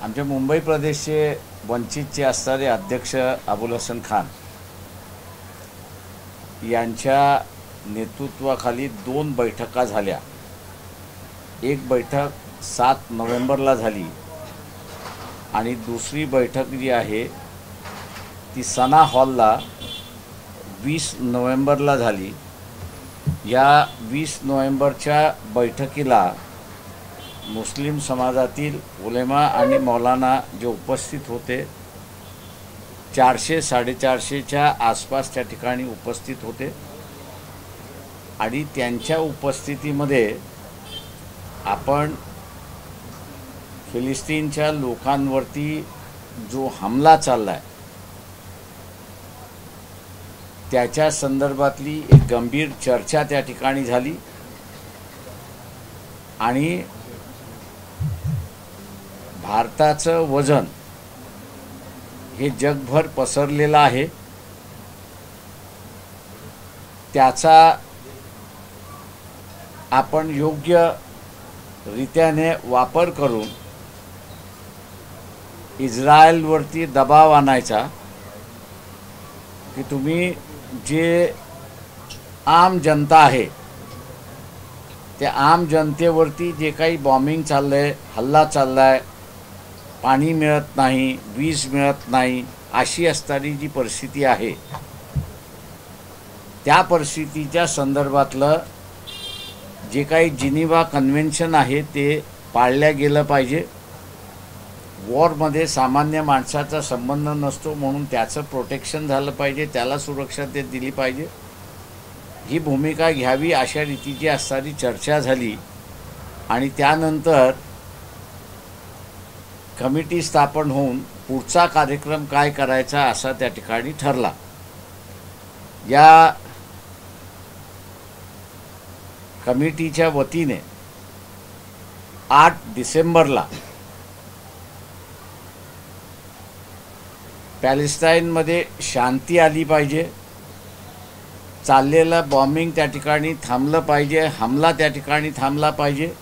आमच्या मुंबई प्रदेशचे वंचितचे असणारे अध्यक्ष अबुल हसन खान यांच्या नेतृत्वाखाली 2 बैठका झाल्या। एक बैठक 7 नोव्हेंबरला झाली आणि दुसरी बैठक जी आहे ती सना हॉलला 20 नोव्हेंबरला झाली। या 20 नोव्हेंबरच्या बैठकीला मुस्लिम समाजातील उलेमा आणि मौलाना जे उपस्थित होते 400-450च्या आसपास त्या ठिकाणी उपस्थित होते आणि त्यांच्या उपस्थितीमध्ये आपण फिलिस्तीनच्या लोकांवरती जो हमला चाललाय त्याच्या संदर्भातली एक गंभीर चर्चा त्या ठिकाणी झाली आणि भारताचं वजन हे जगभर पसरलेलं आहे। त्याचा आपण योग्य रीत्याने वापर करून इस्रायलवरती दबाव आणायचा की तुम्ही जे आम जनता आहे त्या आम जनतेवरती जे काही बॉम्बिंग चाललंय, हल्ला चाललाय, पाणी मिळत नाही, वीज मिळत नाही, अशी असणारी जी परिस्थिती आहे त्या परिस्थितीच्या संदर्भातलं जे काही जिनिव्हा कन्व्हेन्शन आहे ते पाळल्या गेलं पाहिजे। वॉरमध्ये सामान्य माणसाचा संबंध नसतो म्हणून त्याचं प्रोटेक्शन झालं पाहिजे, त्याला सुरक्षा दिली पाहिजे, ही भूमिका घ्यावी अशा रीतीची असणारी चर्चा झाली आणि त्यानंतर कमिटी स्थापन होऊन पुढचा कार्यक्रम काय करायचा असा त्या ठिकाणी ठरला। या कमिटीच्या वतीने 8 डिसेंबरला पॅलेस्टाईनमध्ये शांती आली पाहिजे, चाललेलं बॉम्बिंग त्या ठिकाणी थांबलं पाहिजे, हमला त्या ठिकाणी थांबला पाहिजे।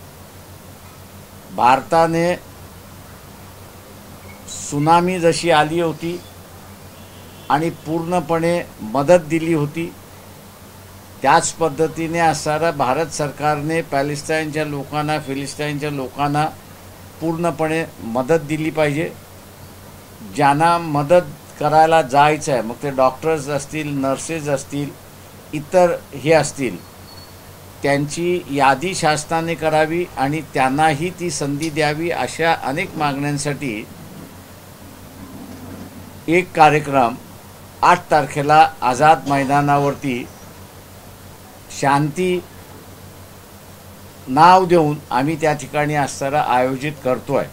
भारताने सुनामी जशी आली होती आणि पूर्णपणे मदत दिली होती त्याच पद्धतीने असणारा भारत सरकारने पॅलेस्टाईनच्या लोकांना, फिलिस्तीनच्या लोकांना पूर्णपणे मदत दिली पाहिजे। ज्यांना मदत करायला जायचं आहे, मग ते डॉक्टर्स असतील, नर्सेस असतील, इतर हे असतील, त्यांची यादी शासनाने करावी आणि त्यांनाही ती संधी द्यावी अशा अनेक मागण्यांसाठी एक कार्यक्रम 8 तारखेला आझाद मैदानावरती शांती नाव देऊन आम्ही त्या ठिकाणी असणारा आयोजित करतोय।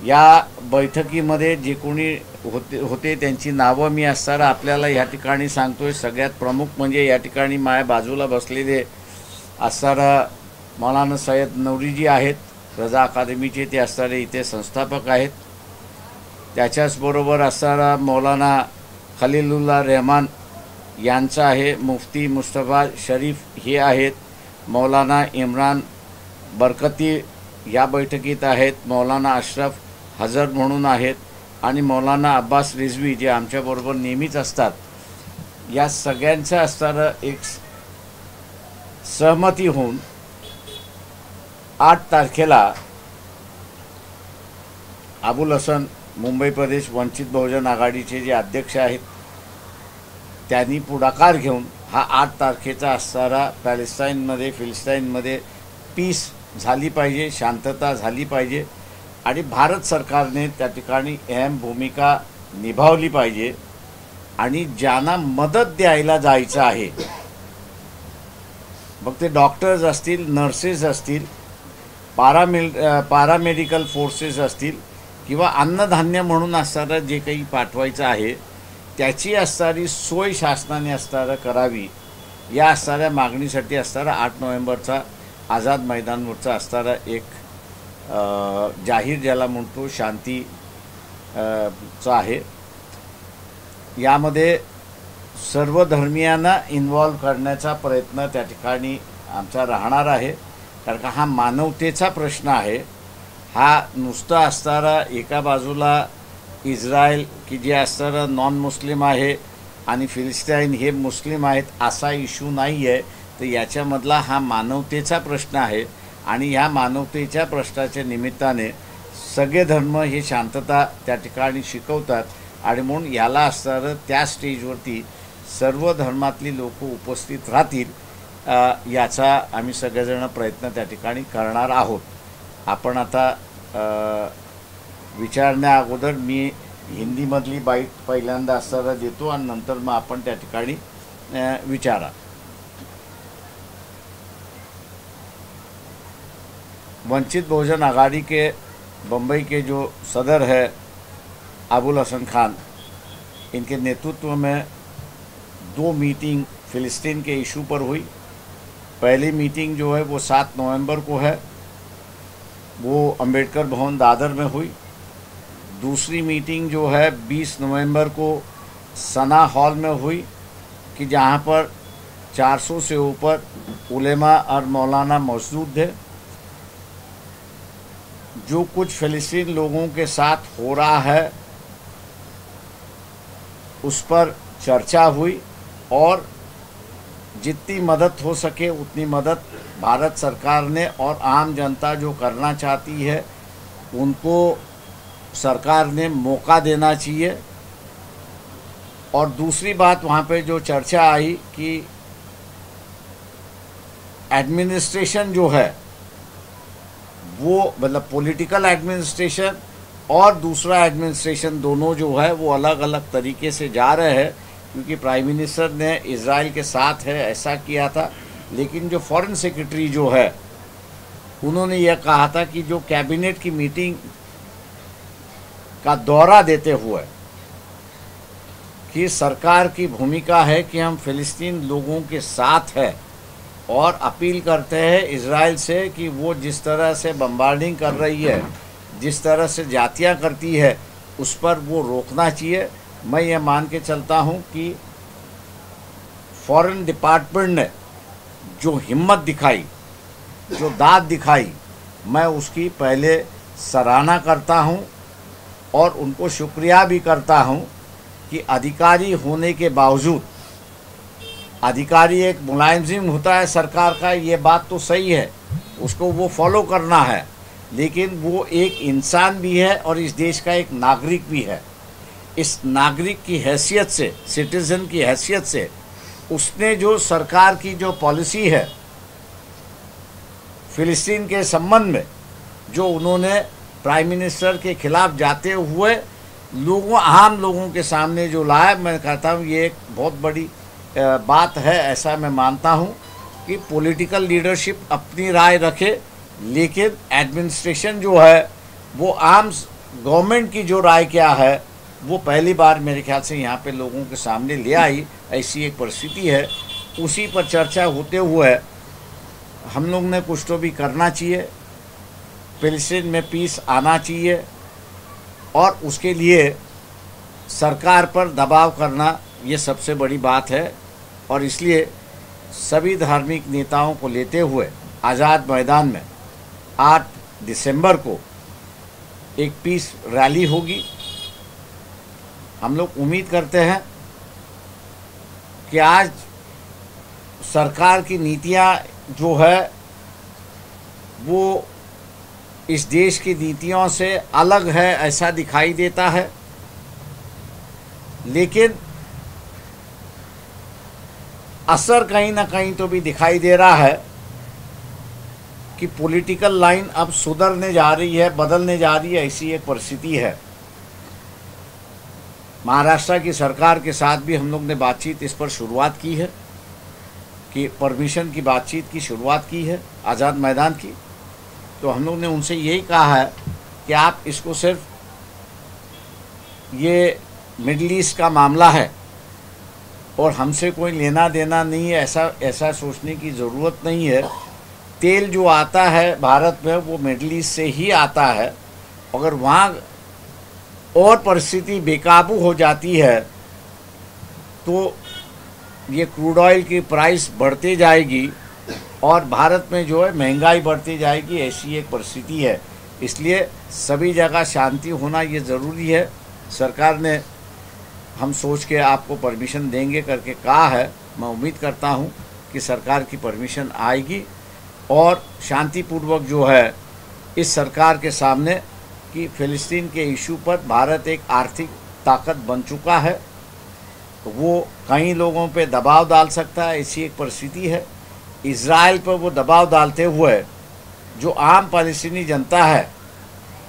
या बैठकीमध्ये जे कोणी होते त्यांची नावं मी असणारा आपल्याला या ठिकाणी सांगतोय। सगळ्यात प्रमुख म्हणजे या ठिकाणी माझ्या बाजूला बसलेले असणारा मौलाना सय्यद नौरीजी आहेत, रजा अकादमीचे ते असणारे इथे संस्थापक आहेत। त्याच्याचबरोबर असणारा मौलाना खलीलुल्लाह रहमान यांचा आहे, मुफ्ती मुस्तफा शरीफ हे आहेत, मौलाना इम्रान बरकती या बैठकीत आहेत, मौलाना अशरफ हजर म्हणून आहेत आणि मौलाना अब्बास रिजवी जे आमच्याबरोबर नेहमीच असतात। या सगळ्यांचं असणारं एक सहमती होऊन 8 तारखेला अबुल हसन मुंबई प्रदेश वंचित बहुजन आघाडीचे जे अध्यक्ष आहेत त्यांनी पुढाकार घेऊन हा 8 तारखेचा असणारा पॅलेस्टाईनमध्ये, फिलिस्तीनमध्ये पीस झाली पाहिजे, शांतता झाली पाहिजे आणि भारत सरकारने त्या ठिकाणी अहम भूमिका निभावली पाहिजे आणि ज्यांना मदत द्यायला जायचं आहे, मग ते डॉक्टर्स असतील, नर्सेस असतील, पॅरामेडिकल फोर्सेस असतील किंवा अन्नधान्य म्हणून असणारं जे काही पाठवायचं आहे त्याची असणारी सोय शासनाने असणारं करावी या असणाऱ्या मागणीसाठी असणारा 8 नोव्हेंबरचा आझाद मैदानवरचा असणारा एक जाहीर ज्याला म्हणतो शांती चा आहे। यामध्ये सर्व धर्मियांना इन्व्हॉल्व करण्याचा प्रयत्न त्या ठिकाणी आमचा राहणार आहे, कारण का हा मानवतेचा प्रश्न आहे हा नुसता असणारा एका बाजूला इस्रायल की जे असणारं नॉन मुस्लिम आहे आणि फिलिस्ताईन हे मुस्लिम आहेत असा इश्यू नाही आहे, तर याच्यामधला हा मानवतेचा प्रश्न आहे आणि ह्या मानवतेच्या प्रश्नाच्या निमित्ताने सगळे धर्म हे शांतता त्या ठिकाणी शिकवतात आणि म्हणून याला असणारं त्या स्टेजवरती सर्व धर्मातली लोक उपस्थित राहतील याचा आम्ही सगळेजण प्रयत्न त्या ठिकाणी करणार आहोत. आपण आता विचारण्या अगोदर मी हिंदीमधली बाईट पहिल्यांदा असणारं देतो आणि नंतर मग आपण त्या ठिकाणी विचारा. वंचित बहुजन आघाड़ी के बम्बई के जो सदर है अबुल हसन खान, इनके नेतृत्व में 2 मीटिंग फ़िलिस्तीन के इशू पर हुई. पहली मीटिंग जो है वो 7 नवंबर को है, वो अंबेडकर भवन दादर में हुई. दूसरी मीटिंग जो है 20 नवंबर को सना हॉल में हुई कि जहाँ पर 400 से ऊपर उलेमा और मौलाना मौजूद थे. जो कुछ फ़िलिस्तीन लोगों के साथ हो रहा है उस पर चर्चा हुई और जितनी मदद हो सके उतनी मदद भारत सरकार ने और आम जनता जो करना चाहती है उनको सरकार ने मौका देना चाहिए. और दूसरी बात वहाँ पे जो चर्चा आई कि एडमिनिस्ट्रेशन जो है वो मतलब पॉलिटिकल एडमिनिस्ट्रेशन और दूसरा एडमिनिस्ट्रेशन दोनों जो है वो अलग अलग तरीके से जा रहे हैं, क्योंकि प्राइम मिनिस्टर ने इजराइल के साथ है ऐसा किया था, लेकिन जो फॉरेन सेक्रेटरी जो है उन्होंने यह कहा था कि जो कैबिनेट की मीटिंग का दौरा देते हुए कि सरकार की भूमिका है कि हम फ़िलिस्तीन लोगों के साथ हैं और अपील करते हैं इजराइल से कि वो जिस तरह से बम्बार्डिंग कर रही है, जिस तरह से जातियाँ करती है, उस पर वो रोकना चाहिए. मैं ये मान के चलता हूँ कि फॉरेन डिपार्टमेंट ने जो हिम्मत दिखाई, जो दाद दिखाई, मैं उसकी पहले सराहना करता हूँ और उनको शुक्रिया भी करता हूँ कि अधिकारी होने के बावजूद, अधिकारी एक मुलाजिम होता है सरकार का, ये बात तो सही है, उसको वो फॉलो करना है, लेकिन वो एक इंसान भी है और इस देश का एक नागरिक भी है. इस नागरिक की हैसियत से, सिटीज़न की हैसियत से उसने जो सरकार की जो पॉलिसी है फ़िलिस्तीन के संबंध में, जो उन्होंने प्राइम मिनिस्टर के खिलाफ जाते हुए आम लोगों के सामने जो लाया, मैं कहता हूँ ये एक बहुत बड़ी बात है. ऐसा मैं मानता हूँ कि पॉलिटिकल लीडरशिप अपनी राय रखे, लेकिन एडमिनिस्ट्रेशन जो है वो आम गवर्नमेंट की जो राय क्या है वो पहली बार मेरे ख्याल से यहाँ पे लोगों के सामने ले आई. ऐसी एक परिस्थिति है. उसी पर चर्चा होते हुए हम लोग ने कुछ तो भी करना चाहिए, फ़िलिस्तीन में पीस आना चाहिए और उसके लिए सरकार पर दबाव करना ये सबसे बड़ी बात है. और इसलिए सभी धार्मिक नेताओं को लेते हुए आज़ाद मैदान में 8 दिसंबर को एक पीस रैली होगी. हम लोग उम्मीद करते हैं कि आज सरकार की नीतियां जो है वो इस देश की नीतियों से अलग है ऐसा दिखाई देता है, लेकिन असर कहीं ना कहीं तो भी दिखाई दे रहा है कि पॉलिटिकल लाइन अब सुधरने जा रही है, बदलने जा रही है. ऐसी एक परिस्थिति है. महाराष्ट्र की सरकार के साथ भी हम लोग ने बातचीत इस पर शुरुआत की है कि परमिशन की बातचीत की शुरुआत की है आज़ाद मैदान की. तो हम लोग ने उनसे यही कहा है कि आप इसको सिर्फ ये मिडिल ईस्ट का मामला है और हमसे कोई लेना देना नहीं है, ऐसा सोचने की ज़रूरत नहीं है. तेल जो आता है भारत में वो मिडिल ईस्ट से ही आता है. अगर वहाँ और परिस्थिति बेकाबू हो जाती है तो ये क्रूड ऑयल की प्राइस बढ़ती जाएगी और भारत में जो है महंगाई बढ़ती जाएगी. ऐसी एक परिस्थिति है. इसलिए सभी जगह शांति होना ये ज़रूरी है। सरकार ने हम सोच के आपको परमिशन देंगे करके कहा है। मैं उम्मीद करता हूँ कि सरकार की परमिशन आएगी और शांतिपूर्वक जो है इस सरकार के सामने कि फ़िलिस्तीन के इशू पर भारत एक आर्थिक ताकत बन चुका है, तो वो कई लोगों पे दबाव डाल सकता है, ऐसी एक परिस्थिति है। इज़राइल पर वो दबाव डालते हुए जो आम फ़लस्तीनी जनता है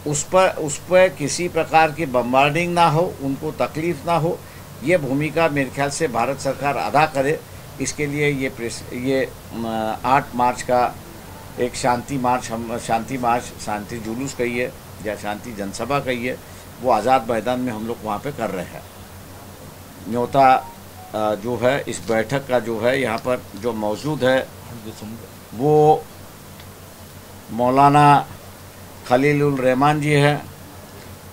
उस पर किसी प्रकार की बम्बार्डिंग ना हो, उनको तकलीफ़ ना हो, ये भूमिका मेरे ख्याल से भारत सरकार अदा करे। इसके लिए ये 8 मार्च का एक शांति मार्च, शांति जुलूस कहिए या शांति जनसभा कहिए, वो आज़ाद मैदान में हम लोग वहाँ पे कर रहे हैं। न्योता जो है इस बैठक का जो है यहाँ पर जो मौजूद है वो मौलाना खलीलुर रहमान जी है,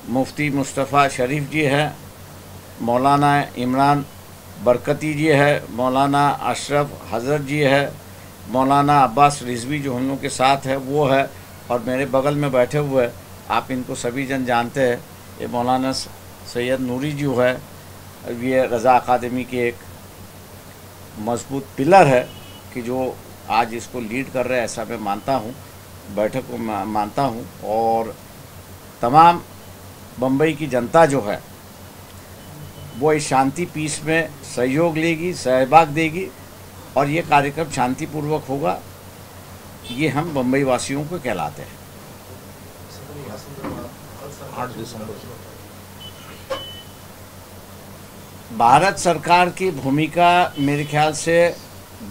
मुफ्ती मुस्तफ़ा शरीफ जी है, मौलाना इमरान बरकती जी है, मौलाना अशरफ हज़रत जी है, मौलाना अब्बास रिजवी जो हम लोग के साथ है वो है, और मेरे बगल में बैठे हुए आप इनको सभी जन जानते हैं, ये मौलाना सैयद नूरी जी है। ये रज़ा अकादमी के एक मजबूत पिलर है कि जो आज इसको लीड कर रहे हैं, ऐसा मैं मानता हूँ, बैठक को मानता हूँ। और तमाम बम्बई की जनता जो है वो इस शांति पीस में सहयोग लेगी, सहभाग देगी और ये कार्यक्रम शांतिपूर्वक होगा। ये हम बम्बई वासियों को कहलाते हैं। 8 दिसंबर भारत सरकार की भूमिका मेरे ख्याल से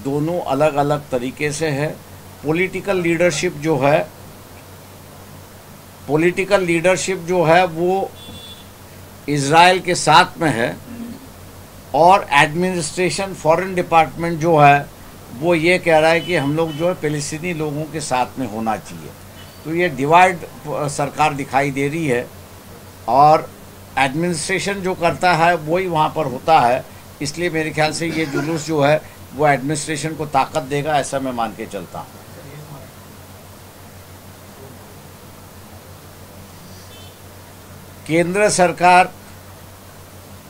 दोनों अलग अलग तरीके से है। पॉलिटिकल लीडरशिप जो है वो इज़राइल के साथ में है, और एडमिनिस्ट्रेशन फॉरेन डिपार्टमेंट जो है वो ये कह रहा है कि हम लोग जो है फ़िलिस्तीनी लोगों के साथ में होना चाहिए। तो ये डिवाइड सरकार दिखाई दे रही है, और एडमिनिस्ट्रेशन जो करता है वही वहाँ पर होता है। इसलिए मेरे ख्याल से ये जुलूस जो है वो एडमिनिस्ट्रेशन को ताकत देगा, ऐसा मैं मान के चलता हूँ। केंद्र सरकार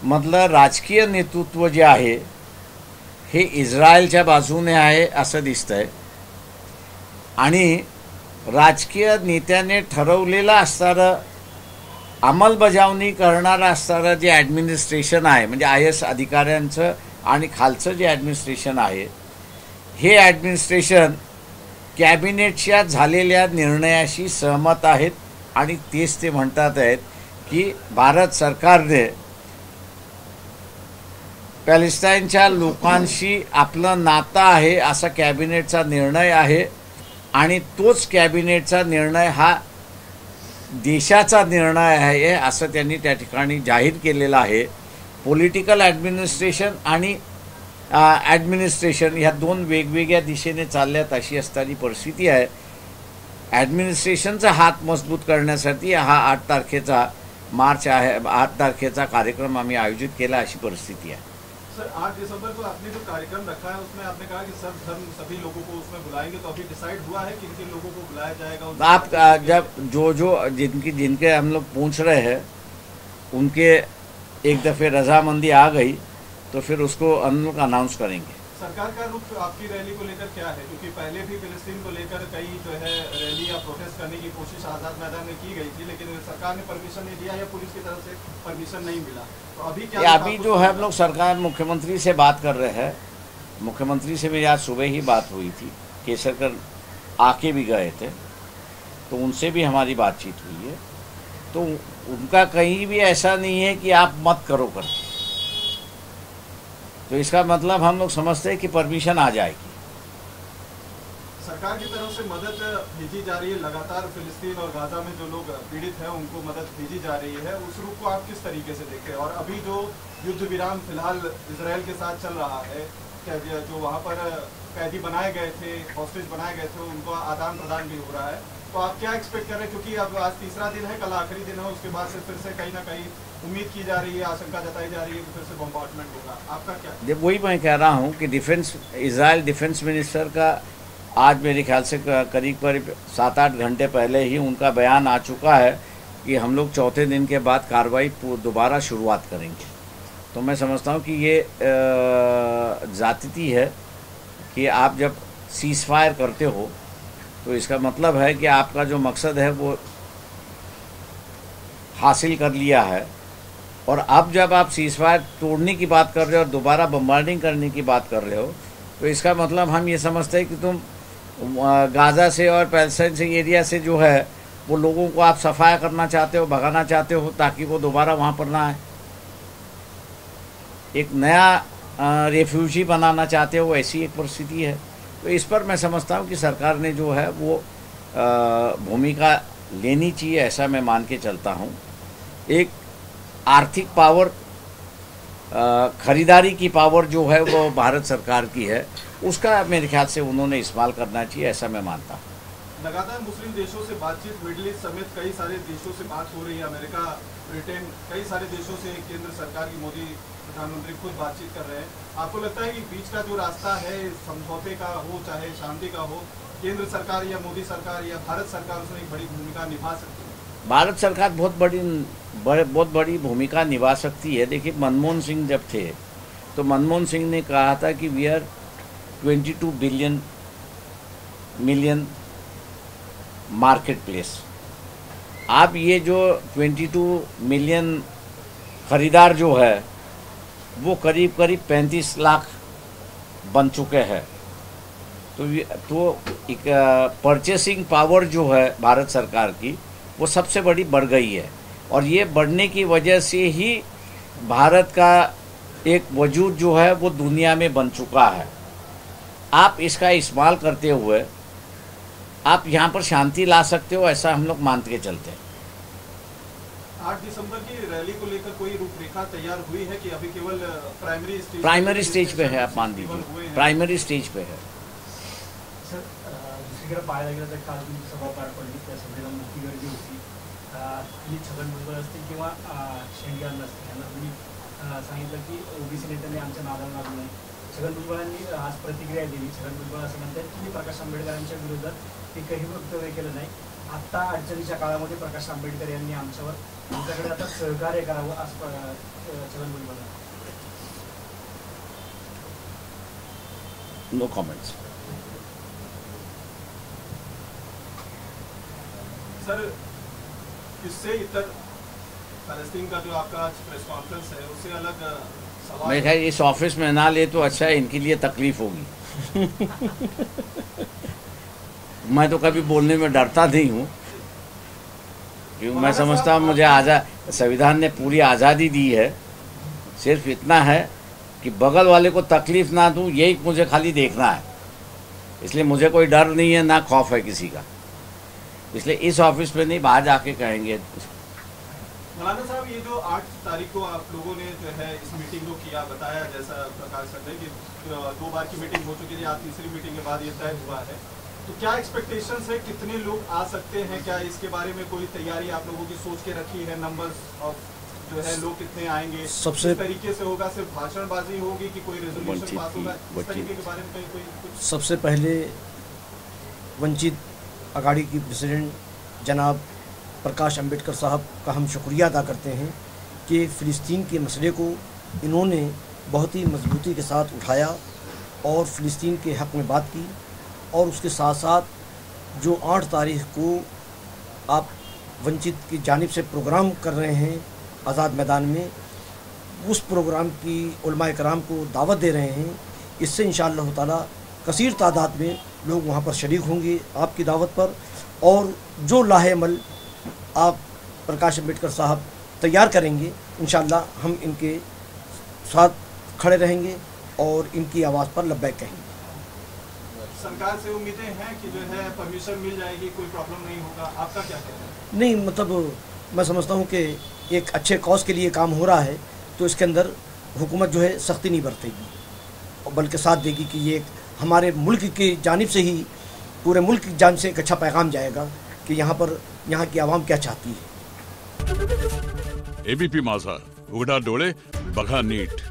मतलब राजकीय नेतृत्व जे आहे हे इस्रायलच्या बाजूने आहे असं दिसतंय, आणि राजकीय नेत्याने ठरवलेलं असणारं अंमलबजावणी करणारं असणारं जे ॲडमिनिस्ट्रेशन आहे, म्हणजे IAS अधिकाऱ्यांचं आणि खालचं जे ॲडमिनिस्ट्रेशन आहे, हे ॲडमिनिस्ट्रेशन कॅबिनेटच्या झालेल्या निर्णयाशी सहमत आहेत, आणि तेच ते म्हणतात आहेत की भारत सरकारने पॅलेस्टाईनच्या लोकांशी आपलं नातं आहे असा कॅबिनेटचा निर्णय आहे, आणि तोच कॅबिनेटचा निर्णय हा देशाचा निर्णय आहे असं त्यांनी त्या ठिकाणी जाहीर केलेलं आहे। पॉलिटिकल ॲडमिनिस्ट्रेशन आणि ॲडमिनिस्ट्रेशन ह्या दोन वेगवेगळ्या दिशेने चालल्यात अशी असणारी परिस्थिती आहे। ॲडमिनिस्ट्रेशनचा हात मजबूत करण्यासाठी हा 8 तारखेचा मार्च आहे, 8 तारखेचा कार्यक्रम आम्ही आयोजित केला अशी परिस्थिती आहे। सर 8 दिसंबर को आपने जो कार्यक्रम रखा है उसमें आपने कहा कि सब धर्म सभी लोगों को उसमें बुलाएंगे, तो अभी डिसाइड हुआ है किन किन लोगों को बुलाया जाएगा? आप जब जो जिनके हम लोग पूछ रहे हैं उनके एक दफ़े रजामंदी आ गई तो फिर उसको हम लोग अनाउंस करेंगे। सरकार का रुख आपकी रैली को लेकर क्या है? क्योंकि पहले भी फिलिस्तीन को लेकर कई जो है रैली या प्रोटेस्ट करने की कोशिश आज़ाद मैदान में की गई थी, लेकिन सरकार ने परमिशन नहीं दिया या पुलिस की तरफ से परमिशन नहीं मिला, तो अभी क्या? अभी जो है हम लोग सरकार मुख्यमंत्री से बात कर रहे हैं। मुख्यमंत्री से मेरी आज सुबह ही बात हुई थी, केसरकर आके भी गए थे, तो उनसे भी हमारी बातचीत हुई है। तो उनका कहीं भी ऐसा नहीं है कि आप मत करो करके, तो इसका मतलब हम लोग समझते हैं कि परमिशन आ जाएगी। सरकार की तरफ से मदद भेजी जा रही है लगातार, फिलिस्तीन और गाजा में जो लोग पीड़ित हैं उनको मदद भेजी जा रही है, उस रुख को आप किस तरीके से देखते हैं? और अभी जो युद्ध विराम फिलहाल इजराइल के साथ चल रहा है, जो वहाँ पर कैदी बनाए गए थे, हॉस्टेज बनाए गए थे, उनको आदान प्रदान भी हो रहा है, तो आप क्या एक्सपेक्ट कर रहे हैं? क्योंकि अब आज तीसरा दिन है, कल आखिरी दिन है, उसके बाद से फिर से कहीं ना कहीं उम्मीद की जा रही है, आशंका जताई जा रही है कि फिर से बम्बार्डमेंट होगा। आपका क्या? वही मैं कह रहा हूँ कि इजराइल डिफेंस मिनिस्टर का आज मेरे ख्याल से करीब करीब 7-8 घंटे पहले ही उनका बयान आ चुका है कि हम लोग चौथे दिन के बाद कार्रवाई दोबारा शुरुआत करेंगे। तो मैं समझता हूँ कि ये ज़्यादती है कि आप जब सीज़ फायर करते हो तो इसका मतलब है कि आपका जो मकसद है वो हासिल कर लिया है, और अब जब आप सीज़ फायर तोड़ने की बात कर रहे हो और दोबारा बम्बार्डिंग करने की बात कर रहे हो तो इसका मतलब हम ये समझते हैं कि तुम गाज़ा से और पैलेस्टाइन एरिया से जो है वो लोगों को आप सफाया करना चाहते हो, भगाना चाहते हो ताकि वो दोबारा वहाँ पर ना आए, एक नया रेफ्यूजी बनाना चाहते हो, ऐसी एक परिस्थिति है। तो इस पर मैं समझता हूँ कि सरकार ने जो है वो भूमिका लेनी चाहिए, ऐसा मैं मान के चलता हूँ। एक आर्थिक पावर, खरीदारी की पावर जो है वो भारत सरकार की है, उसका मेरे ख्याल से उन्होंने इस्तेमाल करना चाहिए, ऐसा मैं मानता हूँ। लगातार मुस्लिम देशों से बातचीत, मिडिल ईस्ट समेत कई सारे देशों से बात हो रही है, अमेरिका, ब्रिटेन, कई सारे देशों से केंद्र सरकार की मोदी प्रधानमंत्री खुद बातचीत कर रहे हैं। आपको लगता है कि बीच का जो रास्ता है समझौते का हो चाहे शांति का हो, केंद्र सरकार या मोदी सरकार या भारत सरकार उसमें एक बड़ी भूमिका निभा सकती है? भारत सरकार बहुत बड़ी भूमिका निभा सकती है। देखिए, मनमोहन सिंह जब थे तो मनमोहन सिंह ने कहा था कि we are 22 million market place. आप ये जो 22 मिलियन ख़रीदार जो है वो करीब करीब 35 लाख बन चुके हैं। तो एक परचेसिंग पावर जो है भारत सरकार की वो सबसे बड़ी बढ़ गई है, और ये बढ़ने की वजह से ही भारत का एक वजूद जो है वो दुनिया में बन चुका है। आप इसका इस्तेमाल करते हुए आप यहाँ पर शांति ला सकते हो, ऐसा हम लोग मान के चलते हैं। 8 दिसंबर की रैली को लेकर कोई रूपरेखा तैयार हुई है कि अभी केवल प्राइमरी स्टेज पे है? आप मान लीजिए प्राइमरी स्टेज पे है। सर, दुसरीकडे पाहायला गेलं तर काल जी सभा पार पडली त्या सभेला मोठी गर्दी होती। जी छगन भुजबळ असतील किंवा शेंडगे अण्णा असतील यांना तुम्ही सांगितलं की ओबीसी नेत्यांनी आमच्या नादाला लागू नये। छगन भुजबळांनी आज प्रतिक्रिया दिली। छगन भुजबळ असं म्हणतात की प्रकाश आंबेडकरांच्या विरोधात एकही वक्तव्य केलं नाही। आत्ता अडचणीच्या काळामध्ये प्रकाश आंबेडकर यांनी आमच्याकडे आता सहकार्य करावं असं Chhagan Bhujbal. No comments. Sir, इससे इतर पैलेस्टीन का जो आपका आज प्रेस कॉन्फ्रेंस है उससे अलग सवाल मैं ख्याल इस ऑफिस में ना ले तो अच्छा है, इनके लिए तकलीफ होगी। मैं तो कभी बोलने में डरता नहीं हूँ, क्योंकि मैं समझता हूँ मुझे संविधान ने पूरी आज़ादी दी है। सिर्फ इतना है कि बगल वाले को तकलीफ ना दूँ, यही मुझे खाली देखना है। इसलिए मुझे कोई डर नहीं है, ना खौफ है किसी का। इसलिए इस ऑफिस में नहीं, बाहर जाके कहेंगे। मौलाना साहब, ये जो 8 तारीख को आप लोगों ने जो है इस मीटिंग को किया, बताया जैसा प्रकाश सर ने कि 2 बार की मीटिंग हो चुकी थी, आज तीसरी मीटिंग के बाद ये तय हुआ है, तो क्या एक्सपेक्टेशंस है, कितने लोग आ सकते हैं? क्या इसके बारे में कोई तैयारी आप लोगों की सोच के रखी है? नंबर्स ऑफ जो है लोग कितने आएंगे, सबसे किस तरीके से होगा? सिर्फ भाषणबाजी होगी कि कोई रेजोल्यूशन पास होगा? इस तरीके के बारे में कहीं कोई कुछ? सबसे पहले वंचित अघाड़ी की प्रेसिडेंट जनाब प्रकाश आंबेडकर साहब का हम शुक्रिया अदा करते हैं कि फ़िलिस्तीन के मसले को इन्होंने बहुत ही मजबूती के साथ उठाया और फ़िलिस्तीन के हक़ में बात की। और उसके साथ साथ जो 8 तारीख को आप वंचित की जानिब से प्रोग्राम कर रहे हैं आज़ाद मैदान में, उस प्रोग्राम की उलमाए कराम को दावत दे रहे हैं। इससे इंशाअल्लाह ताला कसीर तादाद में लोग वहाँ पर शरीक होंगे आपकी दावत पर, और जो लाहेअमल आप प्रकाश आंबेडकर साहब तैयार करेंगे, इंशाअल्लाह हम इनके साथ खड़े रहेंगे और इनकी आवाज़ पर लब्बैक कहेंगे। सरकार से उम्मीदें हैं कि जो है परमिशन मिल जाएगी, कोई प्रॉब्लम नहीं होगा? आपका क्या कहना है? नहीं, मतलब मैं समझता हूँ कि एक अच्छे कॉज के लिए काम हो रहा है, तो इसके अंदर हुकूमत जो है सख्ती नहीं बरतेगी, और बल्कि साथ देगी कि ये हमारे मुल्क की जानिब से ही, पूरे मुल्क की जानिब से एक अच्छा पैगाम जाएगा कि यहाँ की आवाम क्या चाहती है। एबीपी माझा, उघडा डोळे बघा नीट।